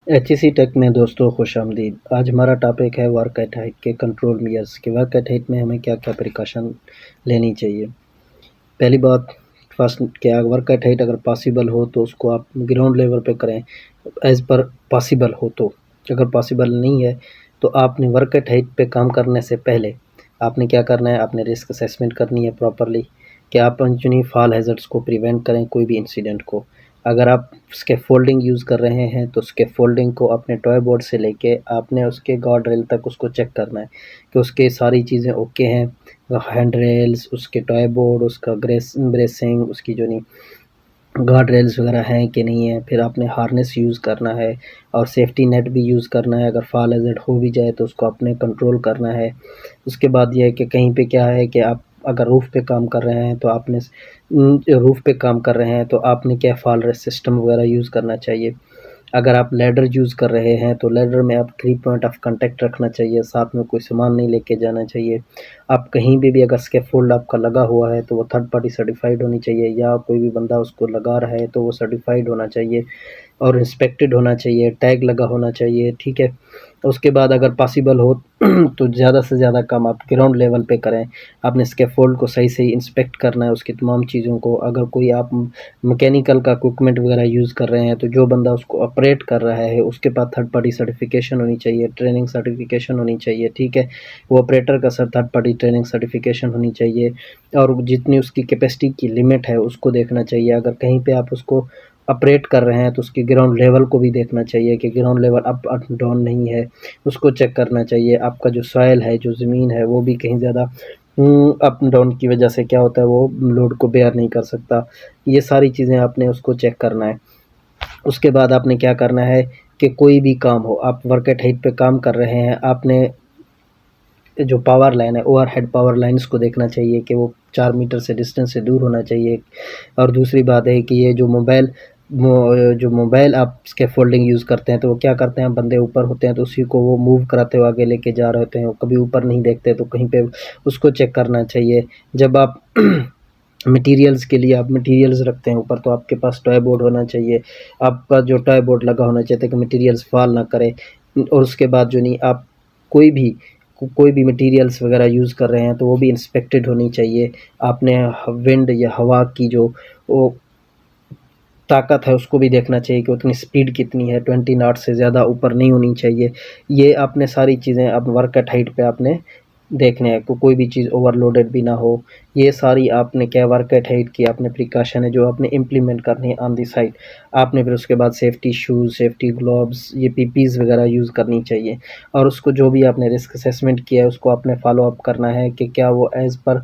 HEC take में दोस्तों खुशामदीद। आज हमारा टॉपिक है वर्क एट हाइट के कंट्रोल मेजर्स के। वर्क एट हाइट में हमें क्या क्या प्रिकॉशन लेनी चाहिए। पहली बात फर्स्ट क्या वर्क एट हाइट अगर पॉसिबल हो तो उसको आप ग्राउंड लेवल पे करें एज़ पर पॉसिबल हो तो। अगर पॉसिबल नहीं है तो आपने वर्क एट हाइट पे काम करने से पहले आपने क्या करना है, आपने रिस्क असेसमेंट करनी है प्रॉपरली कि आप अंचुनी फॉल हैज़र्ड्स को प्रिवेंट करें, कोई भी इंसिडेंट को। अगर आप स्कैफोल्डिंग यूज़ कर रहे हैं तो स्कैफोल्डिंग को अपने टॉय बोर्ड से लेके आपने उसके गार्ड रेल तक उसको चेक करना है कि उसके सारी चीज़ें ओके हैं, हैंड रेल्स, उसके टॉय बोर्ड, उसका ब्रेसिंग, उसकी जो नहीं गार्ड रेल्स वगैरह हैं कि नहीं है। फिर आपने हार्नेस यूज़ करना है और सेफ्टी नेट भी यूज़ करना है। अगर फॉल हैज़र्ड हो भी जाए तो उसको अपने कंट्रोल करना है। उसके बाद ये है कि कहीं पे क्या है कि आप अगर रूफ़ पे काम कर रहे हैं तो आपने रूफ़ पे काम कर रहे हैं तो आपने क्या फॉल रेस्ट सिस्टम वगैरह यूज़ करना चाहिए। अगर आप लैडर यूज़ कर रहे हैं तो लैडर में आप 3 पॉइंट ऑफ कांटेक्ट रखना चाहिए, साथ में कोई सामान नहीं लेके जाना चाहिए। आप कहीं भी अगर स्कैफोल्ड आपका लगा हुआ है तो वो थर्ड पार्टी सर्टिफाइड होनी चाहिए, या कोई भी बंदा उसको लगा रहा है तो वो सर्टिफाइड होना चाहिए और इंस्पेक्टेड होना चाहिए, टैग लगा होना चाहिए, ठीक है। उसके बाद अगर पॉसिबल हो तो ज़्यादा से ज़्यादा काम आप ग्राउंड लेवल पे करें। आपने स्कैफोल्ड को सही से इंस्पेक्ट करना है, उसकी तमाम चीज़ों को। अगर कोई आप मैकेनिकल का इक्विपमेंट वगैरह यूज़ कर रहे हैं तो जो बंदा उसको ऑपरेट कर रहा है उसके पास थर्ड पार्टी सर्टिफिकेशन होनी चाहिए, ट्रेनिंग सर्टिफिकेशन होनी चाहिए, ठीक है। वो ऑपरेटर का sir third party training certification होनी चाहिए और जितनी उसकी कैपेसिटी की लिमिट है उसको देखना चाहिए। अगर कहीं पे आप उसको ऑपरेट कर रहे हैं तो उसकी ग्राउंड लेवल को भी देखना चाहिए कि ग्राउंड लेवल अप डाउन नहीं है, उसको चेक करना चाहिए। आपका जो सॉइल है, जो ज़मीन है, वो भी कहीं ज़्यादा अप डाउन की वजह से क्या होता है वो लोड को बेयर नहीं कर सकता। ये सारी चीज़ें आपने उसको चेक करना है। उसके बाद आपने क्या करना है कि कोई भी काम हो, आप वर्क एट हाइट पे काम कर रहे हैं, आपने जो पावर लाइन है, ओवरहेड पावर लाइन्स को देखना चाहिए कि वो 4 मीटर से डिस्टेंस से दूर होना चाहिए। और दूसरी बात है कि ये जो मोबाइल आप स्कैफोल्डिंग यूज़ करते हैं तो वो क्या करते हैं, बंदे ऊपर होते हैं तो उसी को वो मूव कराते हुए आगे लेके जा रहे होते हैं, वो कभी ऊपर नहीं देखते तो कहीं पे उसको चेक करना चाहिए। जब आप मटेरियल्स के लिए आप मटेरियल्स रखते हैं ऊपर तो आपके पास टॉय बोर्ड होना चाहिए। आपका जो टॉय बोर्ड लगा होना चाहिए ताकि मटेरियल्स फॉल ना करे। और उसके बाद जो नहीं आप कोई भी कोई भी मटेरियल्स वगैरह यूज़ कर रहे हैं तो वो भी इंस्पेक्टेड होनी चाहिए। आपने विंड या हवा की जो वो ताकत है उसको भी देखना चाहिए कि उतनी स्पीड कितनी है, 20 नॉट से ज़्यादा ऊपर नहीं होनी चाहिए। ये आपने सारी चीज़ें अब वर्क एट हाइट पे आपने देखने हैं, कोई भी चीज़ ओवरलोडेड भी ना हो। ये सारी आपने क्या वर्क एट हाइट की आपने प्रिकॉशन है जो आपने इम्प्लीमेंट करनी है ऑन दी साइड। आपने फिर उसके बाद सेफ्टी शूज़, सेफ्टी ग्लोव्स, ये पीपीज़ वगैरह यूज़ करनी चाहिए। और उसको जो भी आपने रिस्क असेसमेंट किया है उसको आपने फॉलो अप करना है कि क्या वो एज़ पर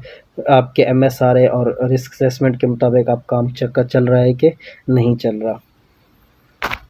आपके MSRA और रिस्क असेसमेंट के मुताबिक आप काम चल रहा है कि नहीं चल रहा।